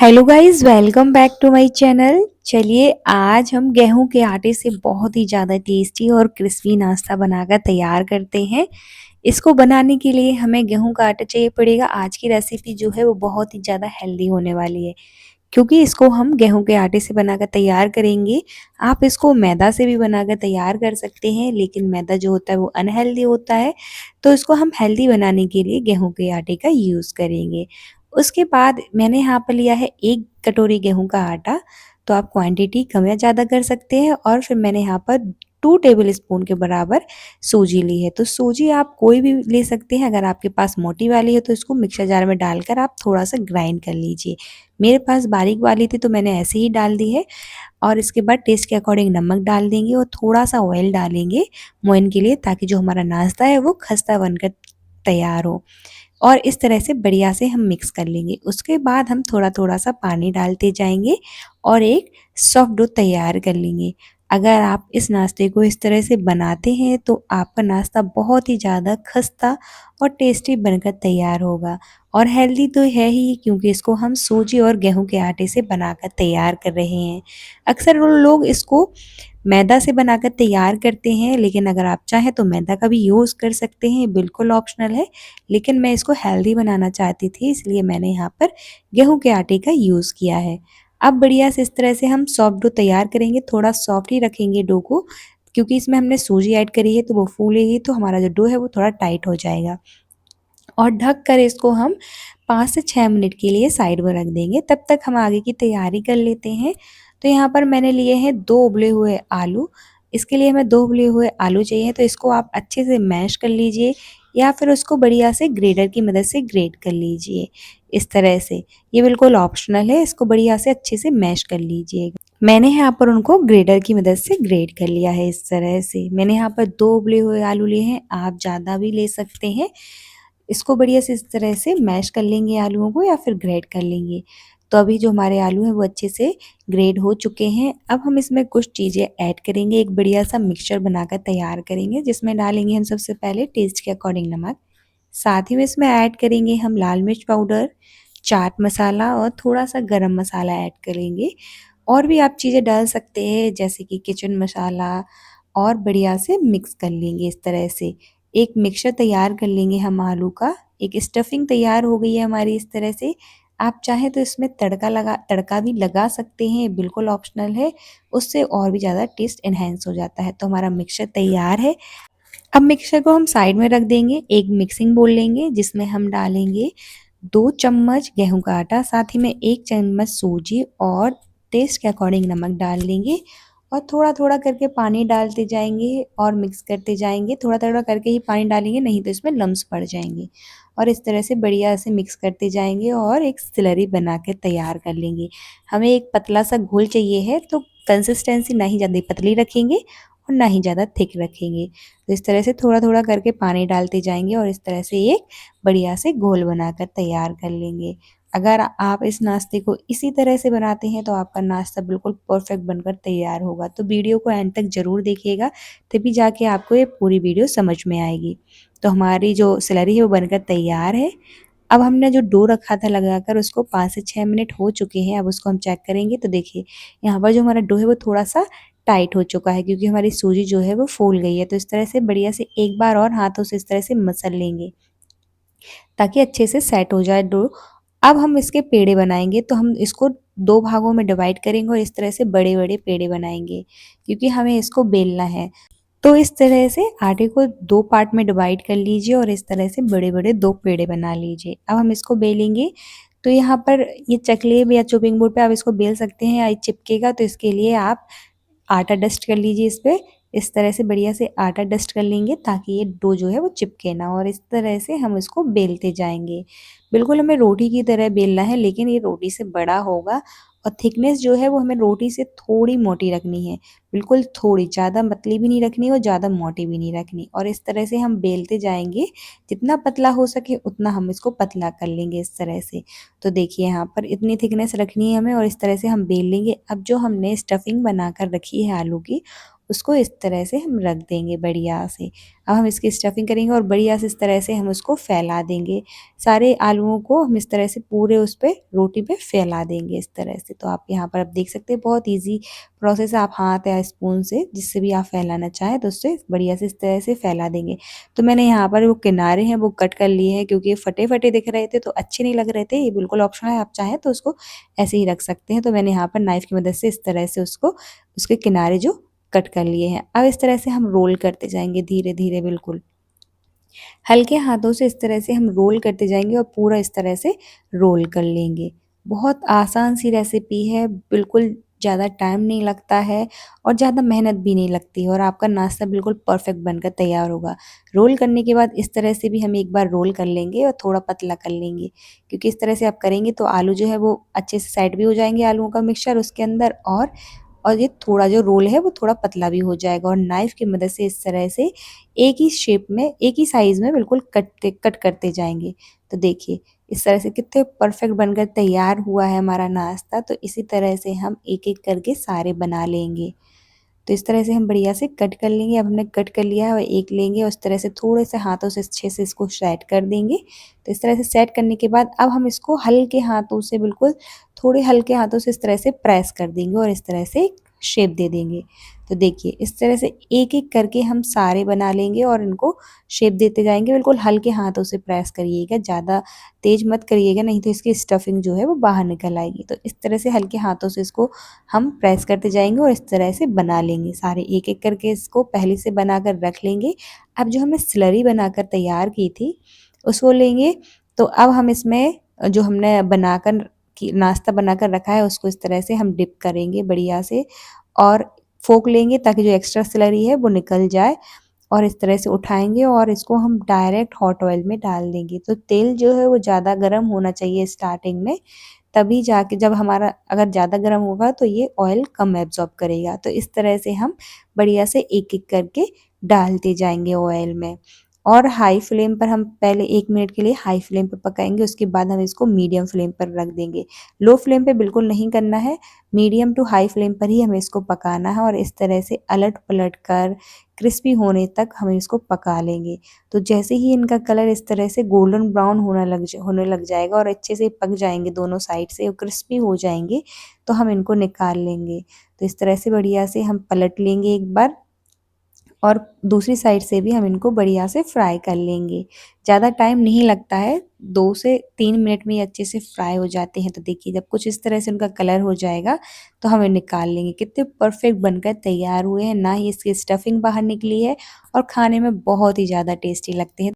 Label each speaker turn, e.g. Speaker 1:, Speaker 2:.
Speaker 1: Hello guys, welcome back to my channel. चलिए आज हम गेहूं के आटे से बहुत ही ज़्यादा टेस्टी और क्रिस्पी नाश्ता बनाकर तैयार करते हैं। इसको बनाने के लिए हमें गेहूं का आटा चाहिए पड़ेगा। आज की रेसिपी जो है वो बहुत ही ज़्यादा हेल्दी होने वाली है, क्योंकि इसको हम गेहूं के आटे से बनाकर तैयार करेंगे। आप इसको मैदा से भी बनाकर तैयार कर सकते हैं, लेकिन मैदा जो होता है वो अनहेल्दी होता है, तो इसको हम हेल्दी बनाने के लिए गेहूं के आटे का यूज़ करेंगे। उसके बाद मैंने यहाँ पर लिया है 1 कटोरी गेहूं का आटा। तो आप क्वांटिटी कम या ज़्यादा कर सकते हैं। और फिर मैंने यहाँ पर 2 टेबल स्पून के बराबर सूजी ली है। तो सूजी आप कोई भी ले सकते हैं। अगर आपके पास मोटी वाली है तो इसको मिक्सर जार में डालकर आप थोड़ा सा ग्राइंड कर लीजिए। मेरे पास बारीक वाली थी तो मैंने ऐसे ही डाल दी है। और इसके बाद टेस्ट के अकॉर्डिंग नमक डाल देंगे और थोड़ा सा ऑयल डालेंगे मोइन के लिए, ताकि जो हमारा नाश्ता है वो खस्ता बनकर तैयार हो। और इस तरह से बढ़िया से हम मिक्स कर लेंगे। उसके बाद हम थोड़ा थोड़ा सा पानी डालते जाएंगे और एक सॉफ्ट डो तैयार कर लेंगे। अगर आप इस नाश्ते को इस तरह से बनाते हैं तो आपका नाश्ता बहुत ही ज़्यादा खस्ता और टेस्टी बनकर तैयार होगा। और हेल्दी तो है ही, क्योंकि इसको हम सूजी और गेहूं के आटे से बनाकर तैयार कर रहे हैं। अक्सर वो लोग इसको मैदा से बनाकर तैयार करते हैं, लेकिन अगर आप चाहें तो मैदा का भी यूज़ कर सकते हैं, बिल्कुल ऑप्शनल है। लेकिन मैं इसको हेल्दी बनाना चाहती थी, इसलिए मैंने यहाँ पर गेहूं के आटे का यूज़ किया है। अब बढ़िया से इस तरह से हम सॉफ्ट डो तैयार करेंगे। थोड़ा सॉफ्ट ही रखेंगे डो को, क्योंकि इसमें हमने सूजी ऐड करी है तो वो फूलेगी, तो हमारा जो डो है वो थोड़ा टाइट हो जाएगा। और ढक कर इसको हम 5 से 6 मिनट के लिए साइड में रख देंगे। तब तक हम आगे की तैयारी कर लेते हैं। तो यहाँ पर मैंने लिए हैं 2 उबले हुए आलू। इसके लिए हमें 2 उबले हुए आलू चाहिए, तो इसको आप अच्छे से मैश कर लीजिए, या फिर उसको बढ़िया से ग्रेटर की मदद से ग्रेट कर लीजिए इस तरह से। ये बिल्कुल ऑप्शनल है, इसको बढ़िया से अच्छे से मैश कर लीजिएगा। मैंने यहाँ पर उनको ग्रेटर की मदद से ग्रेट कर लिया है इस तरह से। मैंने यहाँ पर 2 उबले हुए आलू लिए हैं, आप ज़्यादा भी ले सकते हैं। इसको बढ़िया से इस तरह से मैश कर लेंगे आलूओं को, या फिर ग्रेट कर लेंगे। तो अभी जो हमारे आलू हैं वो अच्छे से ग्रेट हो चुके हैं। अब हम इसमें कुछ चीज़ें ऐड करेंगे, एक बढ़िया सा मिक्सचर बनाकर तैयार करेंगे, जिसमें डालेंगे हम सबसे पहले टेस्ट के अकॉर्डिंग नमक। साथ ही में इसमें ऐड करेंगे हम लाल मिर्च पाउडर, चाट मसाला और थोड़ा सा गरम मसाला ऐड करेंगे। और भी आप चीज़ें डाल सकते हैं, जैसे कि किचन मसाला। और बढ़िया से मिक्स कर लेंगे इस तरह से। एक मिक्सचर तैयार कर लेंगे हम आलू का। एक स्टफिंग तैयार हो गई है हमारी इस तरह से। आप चाहें तो इसमें तड़का भी लगा सकते हैं, बिल्कुल ऑप्शनल है। उससे और भी ज़्यादा टेस्ट एनहेंस हो जाता है। तो हमारा मिक्सचर तैयार है। अब मिक्सचर को हम साइड में रख देंगे। एक मिक्सिंग बोल लेंगे, जिसमें हम डालेंगे 2 चम्मच गेहूं का आटा, साथ ही में 1 चम्मच सूजी और टेस्ट के अकॉर्डिंग नमक डाल देंगे। और थोड़ा थोड़ा करके पानी डालते जाएंगे और मिक्स करते जाएंगे। थोड़ा थोड़ा करके ही पानी डालेंगे, नहीं तो इसमें लम्स पड़ जाएंगे। और इस तरह से बढ़िया से मिक्स करते जाएंगे और एक स्लरी बना के तैयार कर लेंगे। हमें एक पतला सा घोल चाहिए है, तो कंसिस्टेंसी ना ही ज़्यादा पतली रखेंगे और ना ही ज़्यादा थिक रखेंगे। तो इस तरह से थोड़ा थोड़ा करके पानी डालते जाएंगे और इस तरह से एक बढ़िया से घोल बनाकर तैयार कर लेंगे। अगर आप इस नाश्ते को इसी तरह से बनाते हैं तो आपका नाश्ता बिल्कुल परफेक्ट बनकर तैयार होगा। तो वीडियो को एंड तक ज़रूर देखिएगा, तभी जाके आपको ये पूरी वीडियो समझ में आएगी। तो हमारी जो स्लरी है वो बनकर तैयार है। अब हमने जो डो रखा था लगाकर, उसको 5 से 6 मिनट हो चुके हैं। अब उसको हम चेक करेंगे तो देखिए, यहाँ पर जो हमारा डो है वो थोड़ा सा टाइट हो चुका है, क्योंकि हमारी सूजी जो है वो फूल गई है। तो इस तरह से बढ़िया से एक बार और हाथों से इस तरह से मसल लेंगे, ताकि अच्छे से सेट हो जाए डो। अब हम इसके पेड़े बनाएंगे, तो हम इसको 2 भागों में डिवाइड करेंगे और इस तरह से बड़े बड़े पेड़े बनाएंगे, क्योंकि हमें इसको बेलना है। तो इस तरह से आटे को 2 पार्ट में डिवाइड कर लीजिए और इस तरह से बड़े-बड़े 2 पेड़े बना लीजिए। अब हम इसको बेलेंगे। तो यहाँ पर ये चकले या चॉपिंग बोर्ड पे आप इसको बेल सकते हैं, या ये चिपकेगा तो इसके लिए आप आटा डस्ट कर लीजिए इस पे। इस तरह से बढ़िया से आटा डस्ट कर लेंगे, ताकि ये डो जो है वो चिपके ना। और इस तरह से हम इसको बेलते जाएंगे। बिल्कुल हमें रोटी की तरह बेलना है, लेकिन ये रोटी से बड़ा होगा। और थिकनेस जो है वो हमें रोटी से थोड़ी मोटी रखनी है, बिल्कुल थोड़ी, ज़्यादा पतली भी नहीं रखनी और ज़्यादा मोटी भी नहीं रखनी। और इस तरह से हम बेलते जाएंगे, जितना पतला हो सके उतना हम इसको पतला कर लेंगे इस तरह से। तो देखिए यहाँ पर इतनी थिकनेस रखनी है हमें, और इस तरह से हम बेल लेंगे। अब जो हमने स्टफिंग बनाकर रखी है आलू की, उसको इस तरह से हम रख देंगे बढ़िया से। अब हम इसकी स्टफिंग करेंगे और बढ़िया से इस तरह से हम उसको फैला देंगे। सारे आलूओं को हम इस तरह से पूरे उस पे रोटी पे फैला देंगे इस तरह से। तो आप यहाँ पर अब देख सकते हैं बहुत ईज़ी प्रोसेस है। आप हाथ या स्पून से जिससे भी आप फैलाना चाहें तो उससे बढ़िया से इस तरह से फैला देंगे। तो मैंने यहाँ पर वो किनारे हैं वो कट कर लिए हैं क्योंकि ये फटे-फटे दिख रहे थे तो अच्छे नहीं लग रहे थे। ये बिल्कुल ऑप्शनल है, आप चाहें तो उसको ऐसे ही रख सकते हैं। तो मैंने यहाँ पर नाइफ़ की मदद से इस तरह से उसको उसके किनारे जो कट कर लिए हैं। अब इस तरह से हम रोल करते जाएँगे धीरे-धीरे बिल्कुल। हल्के हाथों से इस तरह से हम रोल करते जाएँगे और पूरा इस तरह से रोल कर लेंगे। बहुत आसान सी रेसिपी है, बिल्कुल ज़्यादा टाइम नहीं लगता है और ज़्यादा मेहनत भी नहीं लगती है और आपका नाश्ता बिल्कुल परफेक्ट बनकर तैयार होगा। रोल करने के बाद इस तरह से भी हम एक बार रोल कर लेंगे और थोड़ा पतला कर लेंगे, क्योंकि इस तरह से आप करेंगे तो आलू जो है वो अच्छे से सेट भी हो जाएँगे आलूओं का मिक्सचर उसके अंदर और ये थोड़ा जो रोल है वो थोड़ा पतला भी हो जाएगा और नाइफ़ की मदद से इस तरह से एक ही शेप में, एक ही साइज़ में बिल्कुल कट करते जाएँगे। तो देखिए, इस तरह से कितने परफेक्ट बनकर तैयार हुआ है हमारा नाश्ता। तो इसी तरह से हम एक-एक करके सारे बना लेंगे। तो इस तरह से हम बढ़िया से कट कर लेंगे। अब हमने कट कर लिया है और एक लेंगे और इस तरह से थोड़े से हाथों से अच्छे से इसको सेट कर देंगे। तो इस तरह से सेट करने के बाद अब हम इसको हल्के हाथों से बिल्कुल थोड़े हल्के हाथों से इस तरह से प्रेस कर देंगे और इस तरह से शेप दे देंगे। तो देखिए इस तरह से एक-एक करके हम सारे बना लेंगे और इनको शेप देते जाएँगे। बिल्कुल हल्के हाथों से प्रेस करिएगा, ज़्यादा तेज़ मत करिएगा नहीं तो इसकी स्टफिंग जो है वो बाहर निकल आएगी। तो इस तरह से हल्के हाथों से इसको हम प्रेस करते जाएँगे और इस तरह से बना लेंगे सारे। एक-एक करके इसको पहले से बनाकर रख लेंगे। अब जो हमने स्लरी बनाकर तैयार की थी, उसको लेंगे। तो अब हम इसमें जो हमने बनाकर कि नाश्ता बनाकर रखा है उसको इस तरह से हम डिप करेंगे बढ़िया से और फ़ोक लेंगे ताकि जो एक्स्ट्रा स्लरी है वो निकल जाए और इस तरह से उठाएँगे और इसको हम डायरेक्ट हॉट ऑयल में डाल देंगे। तो तेल जो है वो ज़्यादा गरम होना चाहिए स्टार्टिंग में, तभी जाके जब हमारा अगर ज़्यादा गरम होगा तो ये ऑयल कम एब्ज़ॉर्ब करेगा। तो इस तरह से हम बढ़िया से एक-एक करके डालते जाएँगे ऑयल में और हाई फ्लेम पर हम पहले 1 मिनट के लिए हाई फ्लेम पे पकाएँगे, उसके बाद हम इसको मीडियम फ्लेम पर रख देंगे। लो फ्लेम पे बिल्कुल नहीं करना है, मीडियम टू हाई फ्लेम पर ही हमें इसको पकाना है और इस तरह से अलट-पलट कर क्रिस्पी होने तक हम इसको पका लेंगे। तो जैसे ही इनका कलर इस तरह से गोल्डन ब्राउन होने लग जाएगा और अच्छे से पक जाएँगे दोनों साइड से और क्रिस्पी हो जाएँगे, तो हम इनको निकाल लेंगे। तो इस तरह से बढ़िया से हम पलट लेंगे एक बार और दूसरी साइड से भी हम इनको बढ़िया से फ्राई कर लेंगे। ज़्यादा टाइम नहीं लगता है, 2 से 3 मिनट में ये अच्छे से फ्राई हो जाते हैं। तो देखिए जब कुछ इस तरह से उनका कलर हो जाएगा, तो हम इन्हें निकाल लेंगे। कितने परफेक्ट बनकर तैयार हुए हैं, ना ही इसकी स्टफिंग बाहर निकली है और खाने में बहुत ही ज़्यादा टेस्टी लगते हैं।